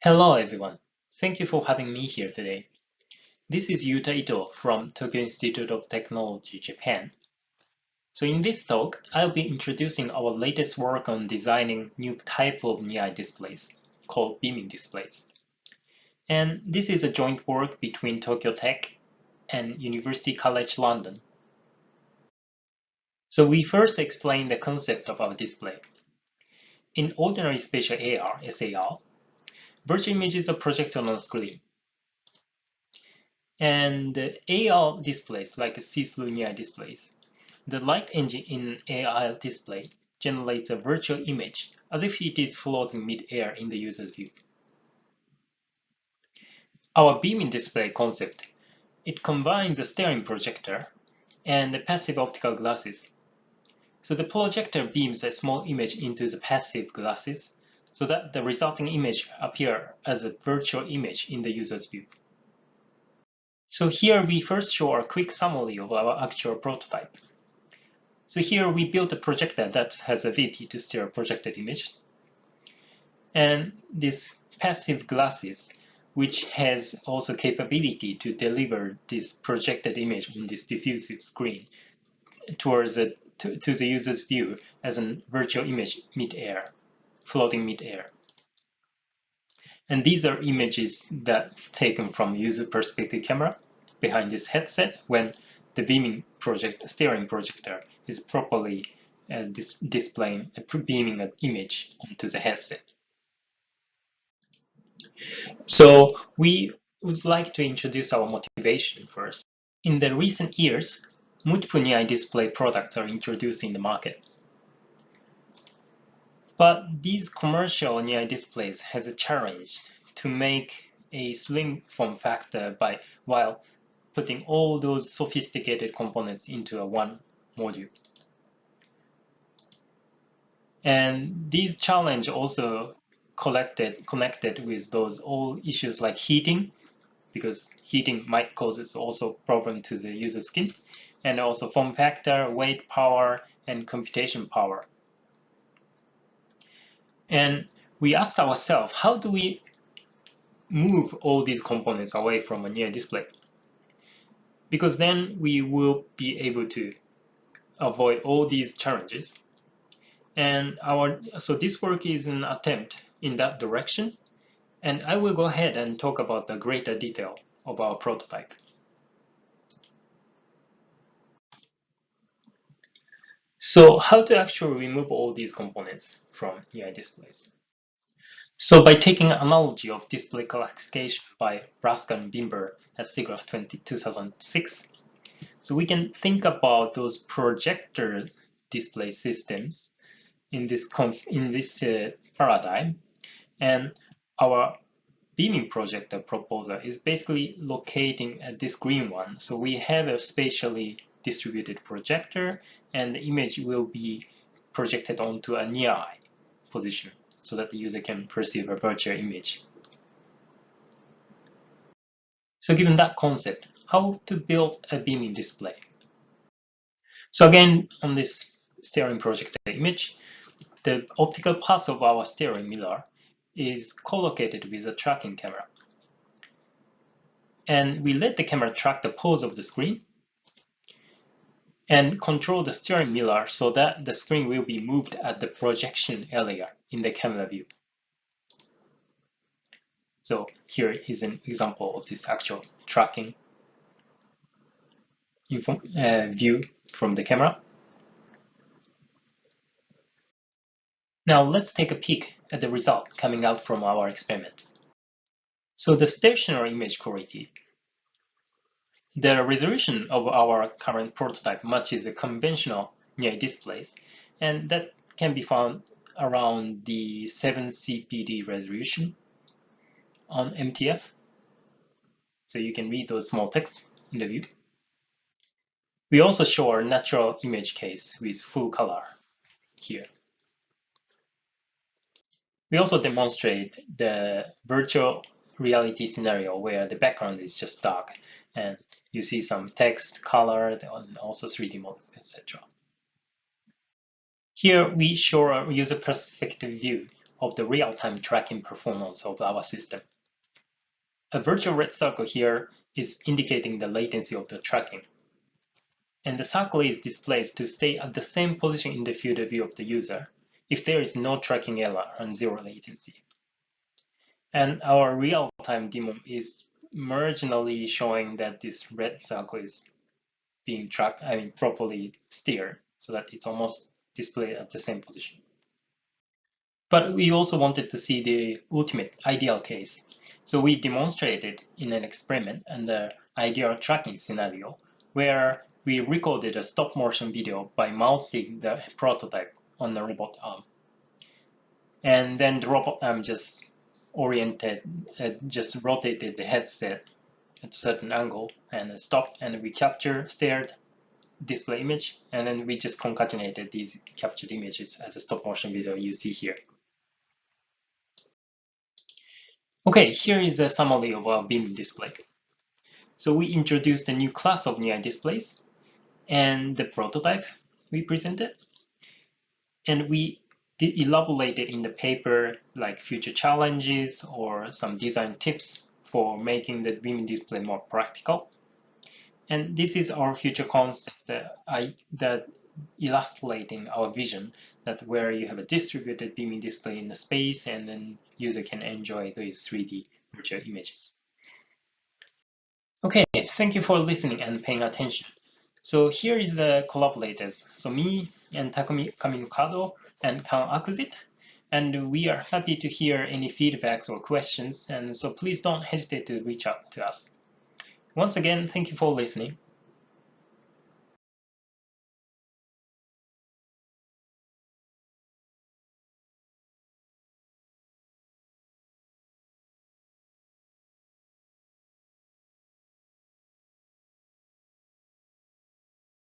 Hello everyone, thank you for having me here today. This is Yuta Ito from Tokyo Institute of Technology, Japan. So in this talk, I'll be introducing our latest work on designing new type of NI displays called beaming displays. And this is a joint work between Tokyo Tech and University College London. So we first explain the concept of our display. In ordinary spatial AR, SAR, virtual images are projected on a screen. And AR displays, like see-through NI displays, the light engine in AR display generates a virtual image as if it is floating mid-air in the user's view. Our beaming display concept, it combines a staring projector and passive optical glasses. So the projector beams a small image into the passive glasses so that the resulting image appears as a virtual image in the user's view. So here we first show a quick summary of our actual prototype. So here we built a projector that has the ability to steer projected images. And this passive glasses, which has also capability to deliver this projected image on this diffusive screen towards to the user's view as a virtual image mid-air, floating mid-air. And these are images that taken from user perspective camera behind this headset when the steering projector is properly displaying beaming an image onto the headset. So we would like to introduce our motivation first. In the recent years, multiple NI display products are introduced in the market. But these commercial NI displays has a challenge to make a slim form factor while putting all those sophisticated components into a one module. And these challenge also connected with those all issues like heating, because heating might cause also problem to the user skin, and also form factor, weight, power, and computation power. And we asked ourselves, how do we move all these components away from a NI display? Because then we will be able to avoid all these challenges. And so this work is an attempt in that direction. And I will go ahead and talk about the greater detail of our prototype. So how to actually remove all these components from NI displays? So by taking an analogy of display classification by Brasker and Bimber at SIGGRAPH 2006, so we can think about those projector display systems in this paradigm, and our beaming projector proposal is basically locating at this green one. So we have a spatially distributed projector, and the image will be projected onto a NI position so that the user can perceive a virtual image. So given that concept, how to build a beaming display? So again, on this steering projector image, the optical path of our steering mirror is co-located with a tracking camera. And we let the camera track the pose of the screen and control the steering mirror so that the screen will be moved at the projection area in the camera view. So here is an example of this actual tracking view from the camera. Now let's take a peek at the result coming out from our experiment. So the stationary image quality, the resolution of our current prototype matches the conventional NI displays, and that can be found around the 7 CPD resolution on MTF. So you can read those small texts in the view. We also show our natural image case with full color here. We also demonstrate the virtual reality scenario where the background is just dark and you see some text, color, and also 3D models, etc. Here we show a user perspective view of the real-time tracking performance of our system. A virtual red circle here is indicating the latency of the tracking. And the circle is displaced to stay at the same position in the field of view of the user if there is no tracking error and zero latency. And our real-time demo is marginally showing that this red circle is being properly steered so that it's almost displayed at the same position. But we also wanted to see the ultimate ideal case. So we demonstrated in an experiment and the ideal tracking scenario where we recorded a stop motion video by mounting the prototype on the robot arm. And then the robot arm just just rotated the headset at a certain angle and stopped, and we steered display image, and then we just concatenated these captured images as a stop motion video you see here. Okay, here is a summary of our beam display. So we introduced a new class of near displays and the prototype we presented. And we elaborated in the paper like future challenges or some design tips for making the beam display more practical. And this is our future concept that illustrating our vision that where you have a distributed beaming display in the space and then user can enjoy these 3D virtual images. Okay, thank you for listening and paying attention. So here is the collaborators. So me and Takumi Kaminokado and Kan Akuzit. And we are happy to hear any feedbacks or questions. And so please don't hesitate to reach out to us. Once again, thank you for listening.